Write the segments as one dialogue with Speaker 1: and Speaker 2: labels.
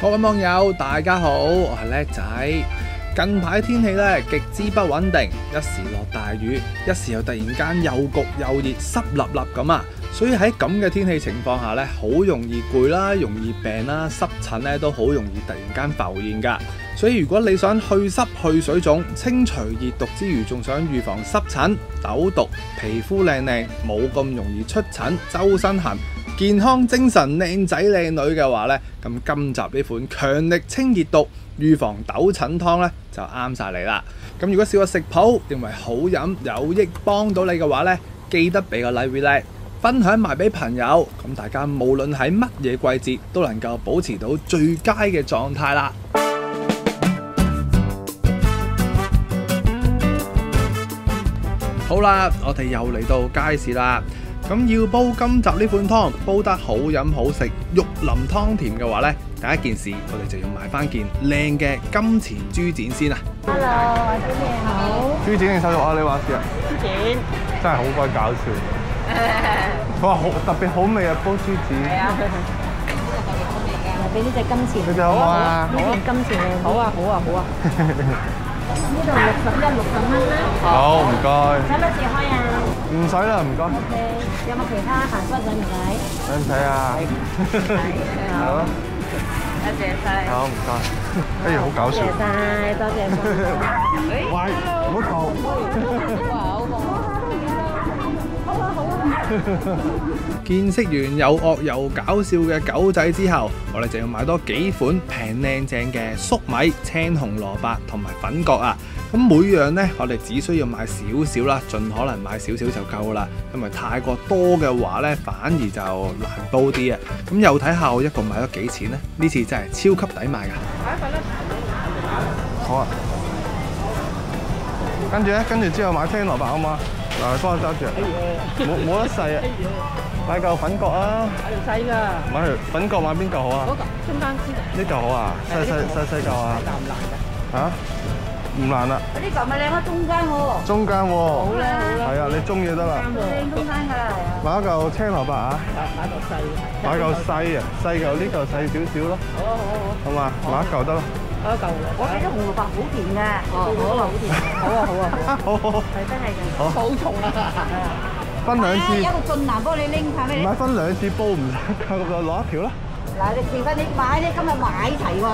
Speaker 1: 各位網友大家好，我係叻仔。近排天氣咧極之不穩定，一時落大雨，一時又突然間又焗又熱，濕立立咁啊！所以喺咁嘅天氣情況下咧，好容易攰啦，容易病啦，濕疹咧都好容易突然間浮現㗎。所以如果你想去濕去水腫、清除熱毒之餘，仲想預防濕疹、痘毒、皮膚靚靚，冇咁容易出疹、周身痕、健康精神、靚仔靚女嘅話呢，咁今集呢款強力清熱毒預防痘疹湯呢，就啱晒你啦。咁如果試過食譜認為好飲有益幫到你嘅話呢，記得俾個 like 分享埋俾朋友，咁大家無論喺乜嘢季節都能夠保持到最佳嘅狀態啦。好啦，我哋又嚟到街市啦。咁要煲今集呢款湯，煲得好飲好食、肉腍湯甜嘅話呢，第一件事我哋就要買翻件靚嘅金錢豬展先啊。
Speaker 2: Hello， 或者咩好？
Speaker 1: 豬展定手肉啊？你話事啊？
Speaker 2: 豬展
Speaker 1: 真係好鬼搞笑。佢話好特別好味啊，煲豬展。
Speaker 2: 係啊，呢個特別好味㗎。俾呢隻金錢。
Speaker 1: 呢隻好啊！
Speaker 2: 呢件金錢靚。好啊，好啊，好啊。呢度60蚊啦。
Speaker 1: 好，唔該。
Speaker 2: 使乜字開啊？
Speaker 1: 唔使啦，唔該。
Speaker 2: 有冇其他鹹濕使唔使？
Speaker 1: 使唔使啊？好。
Speaker 2: 多謝晒。
Speaker 1: 好，唔該。哎呀，好搞笑。
Speaker 2: 多謝晒，多謝晒。
Speaker 1: 喂，唔好嘈。見識完又惡又搞笑嘅狗仔之後，我哋就要買多幾款平靚正嘅粟米、青紅蘿蔔同埋粉葛啊！咁每樣呢，我哋只需要買少少啦，盡可能買少少就夠啦。因為太過多嘅話呢，反而就難煲啲啊！咁又睇下我一共買咗幾錢呢？呢次真係超級抵買㗎！好啊！跟住之後買青蘿蔔好嘛？嗱，幫我揸住啊！冇得細啊！買嚿粉葛啊！
Speaker 2: 買條細㗎。
Speaker 1: 買條粉葛買邊嚿好啊？
Speaker 2: 嗰個中間先。
Speaker 1: 呢嚿好啊？細嚿啊？
Speaker 2: 難唔難㗎？
Speaker 1: 嚇？唔難啊！
Speaker 2: 呢嚿咪靚啊，中間喎。
Speaker 1: 中間喎。好
Speaker 2: 啦好啦。
Speaker 1: 係啊，你中意就得啦。
Speaker 2: 靚中間㗎啦，係啊。
Speaker 1: 買一嚿青蘿蔔啊！
Speaker 2: 買嚿細。
Speaker 1: 買嚿細啊！細嚿呢嚿細少少咯。
Speaker 2: 好啊好啊好。
Speaker 1: 好嘛？買一嚿得啦。
Speaker 2: 一嚿。我哋啲紅蘿蔔好甜㗎。哦，好啊好甜。好啊好啊。
Speaker 1: 好。
Speaker 2: 係真係㗎。
Speaker 1: 好。
Speaker 2: 好重啊！
Speaker 1: 分兩次。
Speaker 2: 有個俊男幫你拎下咩？
Speaker 1: 唔係分兩次煲唔使，咁就攞一條啦。
Speaker 2: 嗱，你剩翻你買咧，今日買齊佢。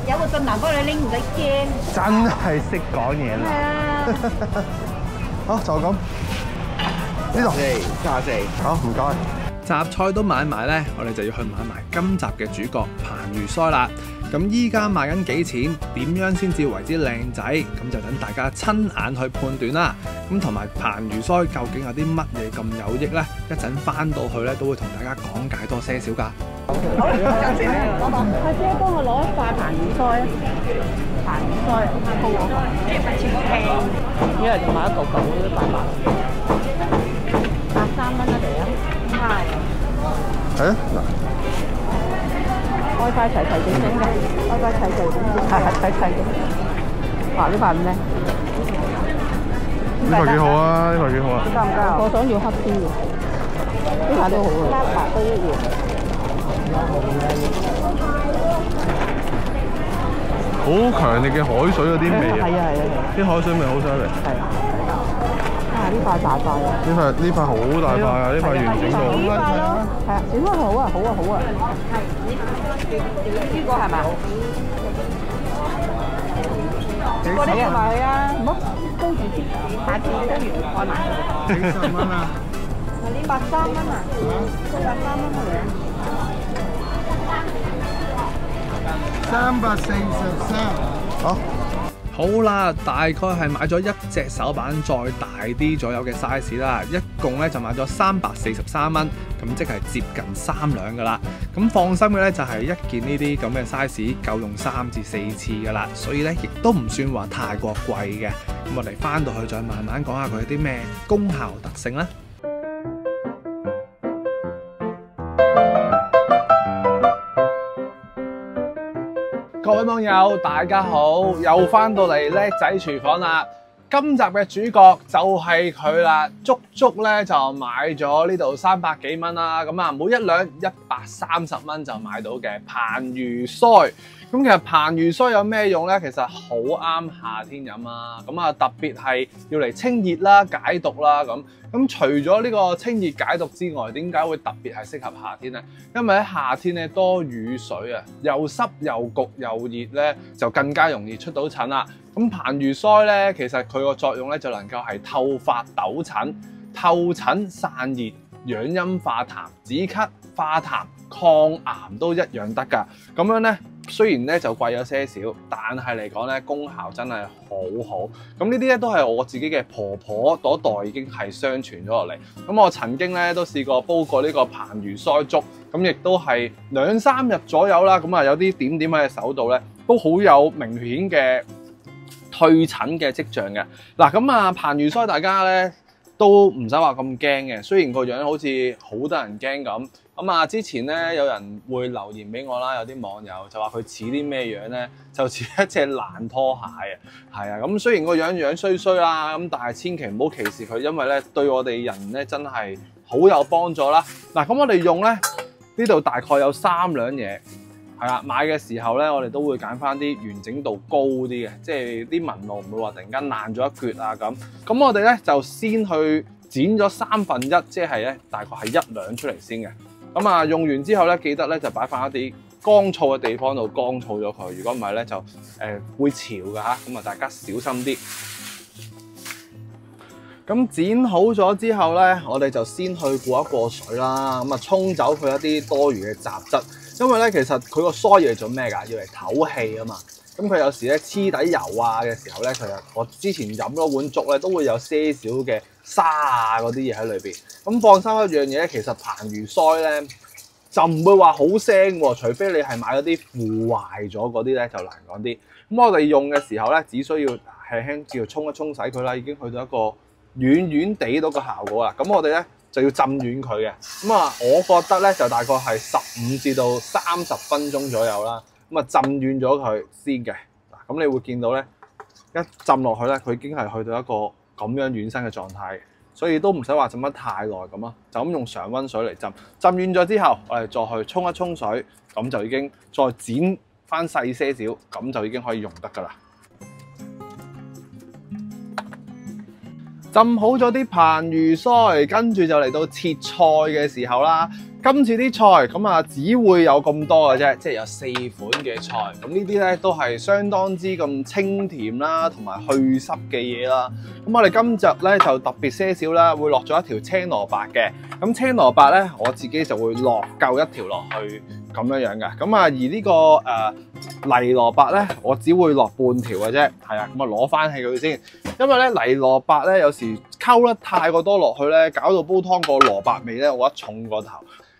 Speaker 2: 有個俊男幫你拎，唔使驚。
Speaker 1: 真係識講嘢啦。
Speaker 2: 係啊。
Speaker 1: 好，就咁。呢度。34。好，唔該。雜菜都買埋呢，我哋就要去買埋今集嘅主角彭魚腮啦。咁依家賣緊幾錢？點樣先至為之靚仔？咁就等大家親眼去判斷啦。咁同埋彭魚腮究竟有啲乜嘢咁有益呢？一陣翻到去咧都會同大家講解多些少㗎。
Speaker 2: 好，價錢阿姐幫我攞一塊彭魚腮啊！彭魚腮高啊！即係全部平，一日就買一嚿嚿嗰啲883蚊一嚟啊！係。
Speaker 1: 係啊，嗱。
Speaker 2: 開塊齊齊整整嘅，開塊齊齊整整，係齊齊嘅。哇！呢塊唔靚。
Speaker 1: 呢塊幾好啊！呢塊幾好啊！
Speaker 2: 加唔加？我想要黑啲嘅。呢塊都好嘅。黑白都一樣。
Speaker 1: 好強烈嘅海水嗰啲味啊！
Speaker 2: 係啊係啊！
Speaker 1: 啲海水味好犀利。
Speaker 2: 係啊！啊！呢塊大塊啊！
Speaker 1: 呢塊好大塊啊！呢塊完整到。
Speaker 2: 呢塊咯，係啊！呢塊好啊好啊好啊！呢個係咪？呢個賣佢啊！唔好高住先，下次高完開埋。
Speaker 1: 幾十蚊啊！
Speaker 2: 你183蚊啊？183蚊嚟啊
Speaker 1: ！343。好。好啦，大概係買咗一隻手板再大啲左右嘅 size 啦，一共咧就買咗343蚊，咁即係接近3兩噶啦。咁放心嘅咧就係一件呢啲咁嘅 size 夠用3至4次噶啦，所以咧亦都唔算話太過貴嘅。咁我哋翻到去再慢慢講下佢有啲咩功效特性啦。各位網友大家好，又翻到嚟叻仔廚房啦。今集嘅主角就係佢啦，足足咧就買咗呢度300幾蚊啦，咁啊每一兩130蚊就買到嘅彭魚腮。咁其實彭魚腮有咩用咧？其實好啱夏天飲啊！咁啊特別係要嚟清熱啦、解毒啦咁。咁除咗呢個清熱解毒之外，點解會特別係適合夏天咧？因為喺夏天咧多雨水啊，又濕又焗又熱咧，就更加容易出到疹啦。咁彭魚腮咧，其實佢個作用咧就能夠係透髮抖疹、透疹散熱、養陰化痰、止咳化痰、抗癌都一樣得㗎。咁樣咧。雖然咧就貴咗些少，但係嚟講咧功效真係好好。咁呢啲咧都係我自己嘅婆婆嗰代已經係相傳咗落嚟。咁我曾經咧都試過煲過呢個彭魚腮粥，咁亦都係2、3日左右啦。咁啊有啲點點喺手度咧，都好有明顯嘅退疹嘅跡象嘅。嗱咁啊彭魚腮大家咧都唔使話咁驚嘅，雖然個樣好似好多人驚咁。咁啊，之前咧有人會留言俾我啦，有啲網友就話佢似啲咩樣咧，就似一隻爛拖鞋啊，係啊，咁雖然個樣衰衰啦，咁但係千祈唔好歧視佢，因為咧對我哋人咧真係好有幫助啦。嗱，咁我哋用咧呢度大概有3兩嘢，係啦，買嘅時候咧我哋都會揀翻啲完整度高啲嘅，即係啲紋路唔會話突然間爛咗一橛啊咁。咁我哋咧就先去剪咗1/3，即係咧大概係1兩出嚟先嘅。咁啊，用完之後咧，記得咧就擺翻一啲乾燥嘅地方度乾燥咗佢。如果唔係咧，就會潮㗎嚇。咁啊，大家小心啲。咁剪好咗之後咧，我哋就先去過一過水啦。咁啊，沖走佢一啲多餘嘅雜質。因為咧，其實佢個腮要嚟做咩㗎？要嚟透氣啊嘛。咁佢有時咧黐底油啊嘅時候咧，其實我之前飲咗碗粥咧，都會有些少嘅沙啊嗰啲嘢喺裏邊。咁放心一樣嘢，其實彭魚腮咧就唔會話好腥喎，除非你係買嗰啲腐壞咗嗰啲咧，就難講啲。咁我哋用嘅時候咧，只需要輕輕叫沖一沖洗佢啦，已經去到一個軟軟地到個效果啦。咁我哋咧就要浸軟佢嘅。咁啊，我覺得咧就大概係15至到30分鐘左右啦。咁啊，浸軟咗佢先嘅。嗱，咁你會見到咧，一浸落去咧，佢已經係去到一個咁樣軟身嘅狀態，所以都唔使話浸得太耐咁啊，就咁用常溫水嚟浸。浸軟咗之後，我哋再去沖一沖水，咁就已經再剪翻細些少，咁就已經可以用得㗎啦。浸好咗啲彭魚腮，跟住就嚟到切菜嘅時候啦。今次啲菜咁啊，只會有咁多嘅啫，即係有4款嘅菜。咁呢啲咧都係相當之咁清甜啦，同埋去濕嘅嘢啦。咁我哋今集咧就特別些少啦，會落咗一條青蘿蔔嘅。咁青蘿蔔咧，我自己就會落夠一條落去咁樣樣嘅。咁啊，而呢個泥蘿蔔咧，我只會落半條嘅啫。係啊，咁啊攞翻起佢先，因為咧泥蘿蔔咧有時溝得太過多落去咧，搞到煲湯個蘿蔔味咧，我覺得重過頭。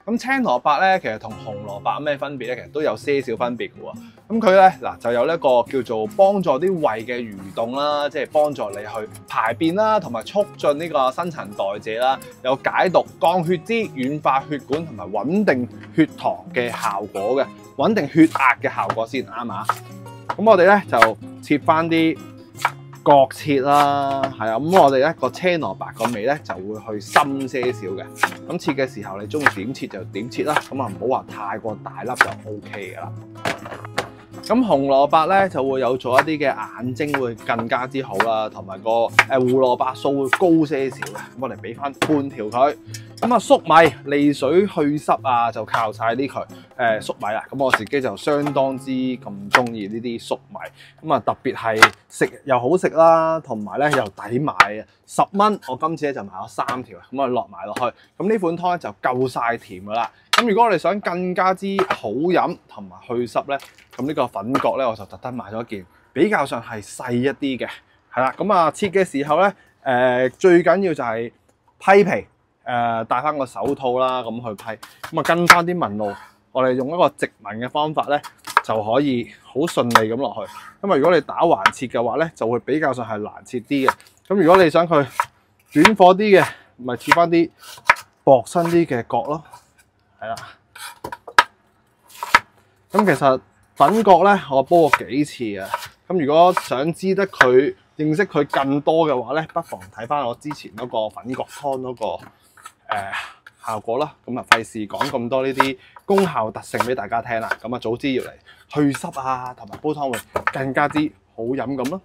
Speaker 1: 咁青蘿蔔咧，其實同紅蘿蔔有咩分別咧？其實都有些少分別嘅喎。咁佢咧嗱就有一個叫做幫助啲胃嘅蠕動啦，即係幫助你去排便啦，同埋促進呢個新陳代謝啦，有解毒、降血脂、軟化血管同埋穩定血糖嘅效果嘅，穩定血壓嘅效果先啱啊！咁我哋咧就切翻啲角切啦，係啊，咁我哋咧個青蘿蔔個味咧就會去深些少嘅。咁切嘅時候，你中意點切就點切啦，咁啊唔好話太過大粒就 OK 噶啦。咁紅蘿蔔咧就會有咗一啲嘅眼睛會更加之好啦，同埋個胡蘿蔔素會高些少嘅。咁我哋俾翻半條佢。咁啊粟米利水去濕啊，就靠晒呢佢粟米啦。咁我自己就相當之咁中意呢啲粟米。咁啊特別係食又好食啦，同埋咧又抵買啊！10蚊，我今次咧就買咗3條，咁啊落埋落去。咁呢款湯咧就夠晒甜噶啦。咁如果我哋想更加之好飲同埋去濕咧，咁呢個粉角咧我就特登買咗一件比較上係細一啲嘅，係啦。咁啊切嘅時候咧，最緊要就係批皮。戴翻個手套啦，咁去批，咁啊跟翻啲紋路，我哋用一個直紋嘅方法咧，就可以好順利咁落去。因為如果你打橫切嘅話咧，就會比較上係難切啲嘅。咁如果你想佢短火啲嘅，咪切翻啲薄身啲嘅角咯，係啦。咁其實粉角咧，我煲過幾次啊。咁如果想知得佢認識佢更多嘅話咧，不妨睇翻我之前嗰個粉葛湯嗰個效果啦。咁啊，費事講咁多呢啲功效特性俾大家聽啦。咁啊，早知要嚟去濕啊，同埋煲湯會更加之好飲咁咯。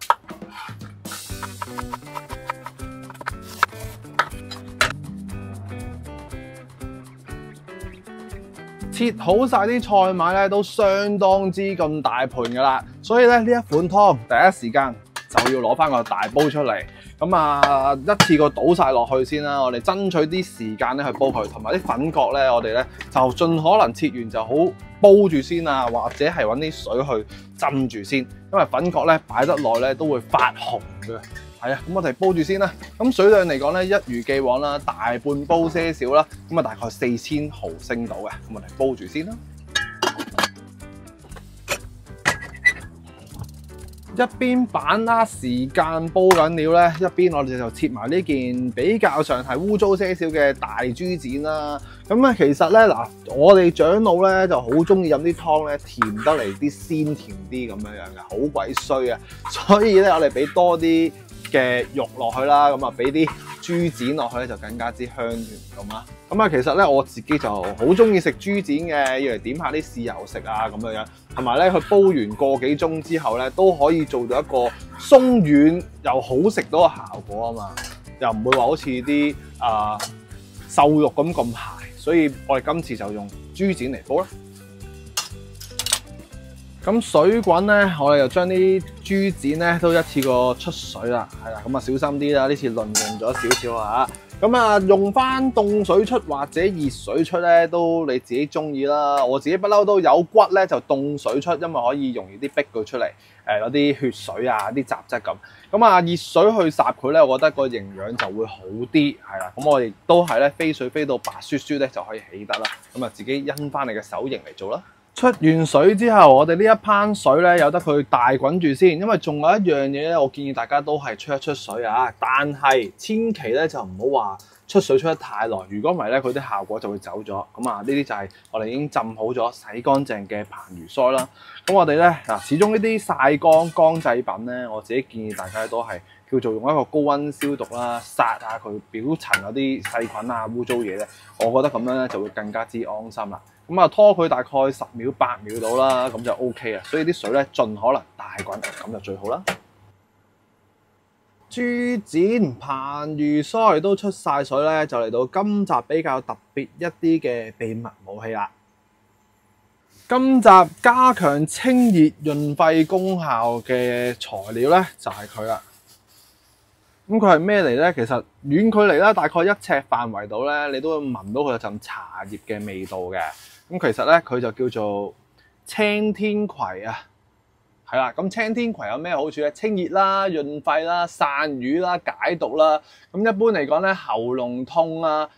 Speaker 1: 切好晒啲菜碼咧，都相當之咁大盤噶啦，所以咧呢一款湯第一時間就要攞翻個大煲出嚟，咁啊一次過倒晒落去先啦。我哋爭取啲時間咧去煲佢，同埋啲粉葛咧，我哋咧就盡可能切完就好煲住先啊，或者係揾啲水去浸住先，因為粉葛咧擺得耐咧都會發紅嘅。係啊，咁我哋煲住先啦。咁水量嚟講咧，一如既往啦，大半煲些少啦。咁啊，大概4000毫升到嘅。咁我哋煲住先啦。一邊把握時間煲緊料咧，一邊我哋就切埋呢件比較上係污糟些少嘅大豬展啦。咁啊，其實咧嗱，我哋長老咧就好中意飲啲湯咧，甜得嚟啲鮮甜啲咁樣樣嘅，好鬼衰啊！所以咧，我哋俾多啲嘅肉落去啦，咁啊俾啲豬展落去咧就更加之香甜咁啦。咁啊，其實咧我自己就好中意食豬展嘅，要嚟點下啲豉油食啊咁樣樣。同埋咧，佢煲完個幾鐘之後咧，都可以做到一個鬆軟又好食到嘅效果啊嘛，又唔會話好似啲瘦肉咁鹹。所以我哋今次就用豬展嚟煲啦。咁水滾咧，我哋就將啲豬展咧都一次過出水啦，係啦，咁啊小心啲啦，呢次論用咗少少啊。咁啊，用翻凍水出或者熱水出咧，都你自己中意啦。我自己不嬲都有骨咧，就凍水出，因為可以容易啲逼佢出嚟，嗰啲血水啊、啲雜質咁。咁啊，熱水去霎佢咧，我覺得個營養就會好啲，係啦。咁我哋都係咧飛水飛到白雪雪咧就可以起得啦。咁啊，自己因翻你嘅手型嚟做啦。出完水之後，我哋呢一盆水咧，由得佢大滾住先，因為仲有一樣嘢咧，我建議大家都係出一出水啊，但係千祈咧就唔好話出水出得太耐，如果唔係咧，佢啲效果就會走咗。咁啊，呢啲就係我哋已經浸好咗、洗乾淨嘅彭魚腮啦。咁我哋咧嗱，始終呢啲曬乾乾製品咧，我自己建議大家都係叫做用一個高溫消毒啦，殺下佢表層嗰啲細菌啊、污糟嘢咧，我覺得咁樣咧就會更加之安心啦。咁啊，拖佢大概10秒、8秒到啦，咁就 OK 啦。所以啲水咧盡可能大滾，咁就最好啦。豬展、彭魚腮都出晒水咧，就嚟到今集比較特別一啲嘅秘密武器啦。今集加強清熱潤肺功效嘅材料咧，就係佢啦。咁佢係咩嚟咧？其實遠距離啦，大概1尺範圍度咧，你都會聞到佢有陣茶葉嘅味道嘅。咁其實咧，佢就叫做青天葵啊，係啦。咁青天葵有咩好處咧？清熱啦、潤肺啦、散瘀啦、解毒啦。咁一般嚟講咧，喉嚨痛啊、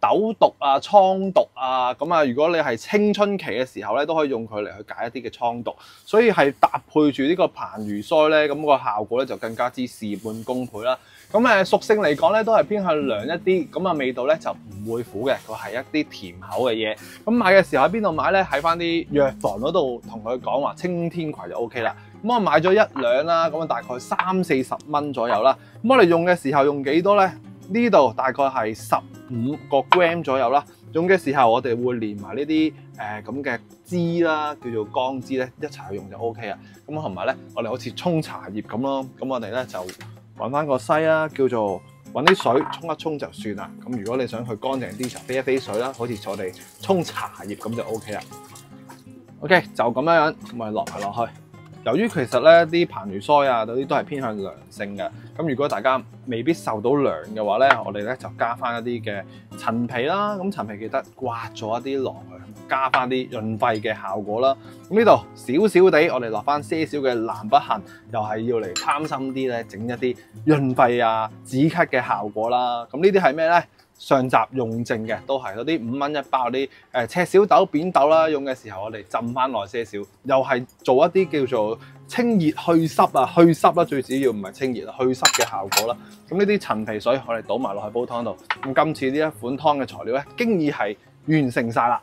Speaker 1: 痘毒啊、瘡毒啊，咁啊，如果你係青春期嘅時候咧，都可以用佢嚟去解一啲嘅瘡毒。所以係搭配住呢個彭魚腮咧，咁個效果咧就更加之事半功倍啦。咁屬性嚟講咧，都係偏向涼一啲，咁啊味道咧就唔會苦嘅，佢係一啲甜口嘅嘢。咁買嘅時候喺邊度買咧？喺翻啲藥房嗰度同佢講話青天葵就 OK 啦。咁我買咗1兩啦，咁啊大概30-40蚊左右啦。咁我哋用嘅時候用幾多咧？呢度大概係15個 gram 左右啦。用嘅時候我哋會連埋呢啲咁嘅枝啦，叫做乾枝咧，一齊去用就 OK 啊。咁同埋咧，我哋好似沖茶葉咁咯。咁我哋咧就揾翻個篩啦，叫做揾啲水沖一沖就算啦。咁如果你想去乾淨啲，就飛一飛水啦，好似我哋沖茶葉咁就 OK 啦。OK， 就咁樣，咁咪落埋落去。由於其實咧啲彭魚腮啊嗰啲都係偏向涼性嘅，咁如果大家未必受到涼嘅話咧，我哋咧就加翻一啲嘅陳皮啦。咁陳皮記得刮咗一啲落去，加翻啲潤肺嘅效果啦。咁呢度少少地，我哋落翻些少嘅南北杏，又係要嚟貪心啲咧，整一啲潤肺啊、止咳嘅效果啦。咁呢啲係咩咧？上集用剩嘅都係嗰啲5蚊一包嗰啲赤小豆、扁豆啦，用嘅時候我哋浸翻耐些少，又係做一啲叫做清熱去濕啊，去濕啦，最主要唔係清熱，去濕嘅效果啦。咁呢啲陳皮水我哋倒埋落去煲湯度，咁今次呢一款湯嘅材料咧，經已係完成晒啦。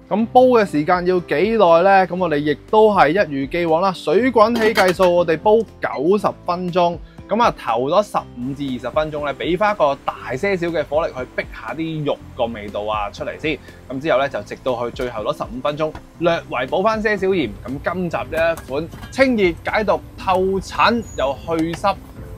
Speaker 1: 咁煲嘅時間要幾耐呢？咁我哋亦都係一如既往啦，水滾起計數，我哋煲90分鐘。咁啊，頭咗15至20分鐘咧，俾翻個大些少嘅火力去逼下啲肉個味道啊出嚟先。咁之後咧就直到去最後嗰15分鐘，略為補翻些少鹽。咁今集呢一款清熱解毒、透疹又去濕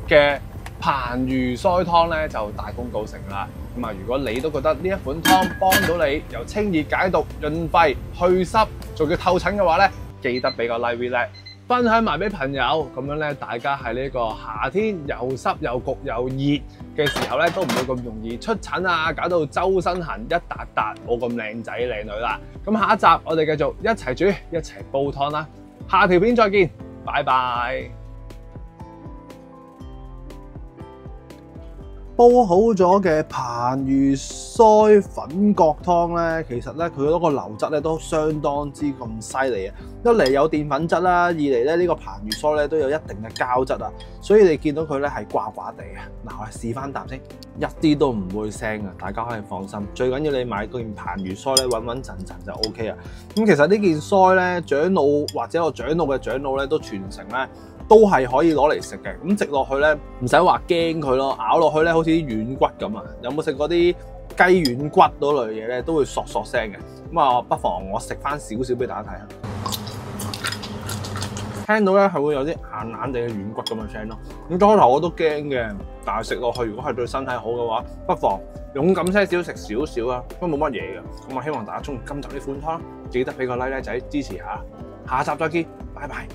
Speaker 1: 嘅ผ่魚腮湯咧就大功告成啦。咁啊，如果你都覺得呢一款湯幫到你，又清熱解毒、潤肺、去濕，仲要透疹嘅話咧，記得俾個 like 咧。分享埋俾朋友，咁樣咧，大家喺呢個夏天又濕又焗又熱嘅時候咧，都唔會咁容易出疹啊，搞到周身痕一笪笪，冇咁靚仔靚女啦。咁下一集我哋繼續一齊煮一齊煲湯啦，下條片再見，拜拜。煲好咗嘅ผ่魚腮粉葛湯咧，其實咧佢嗰個流質咧都相當之咁犀利啊！一嚟有澱粉質啦，二嚟咧呢個ผ่魚腮咧都有一定嘅膠質啊，所以你見到佢咧係掛掛地嘅。嗱，我哋試翻啖先，一啲都唔會腥啊！大家可以放心。最緊要你買嗰件ผ่魚腮咧穩穩陣陣就 OK 啊！咁其實呢件腮咧，長老或者我長老嘅長老咧都傳承咧。都係可以攞嚟食嘅，咁食落去咧唔使話驚佢咯，咬落去咧好似啲軟骨咁啊！有冇食過啲雞軟骨嗰類嘢咧？都會嗦嗦聲嘅，咁啊不妨我食翻少少俾大家睇下。聽到咧係會有啲硬硬地嘅軟骨咁嘅聲咯。咁初頭我都驚嘅，但係食落去如果係對身體好嘅話，不妨勇敢些少食少少啊，都冇乜嘢嘅。咁啊希望大家中意今集呢款湯，記得俾個 like 仔支持下。下集再見，拜拜。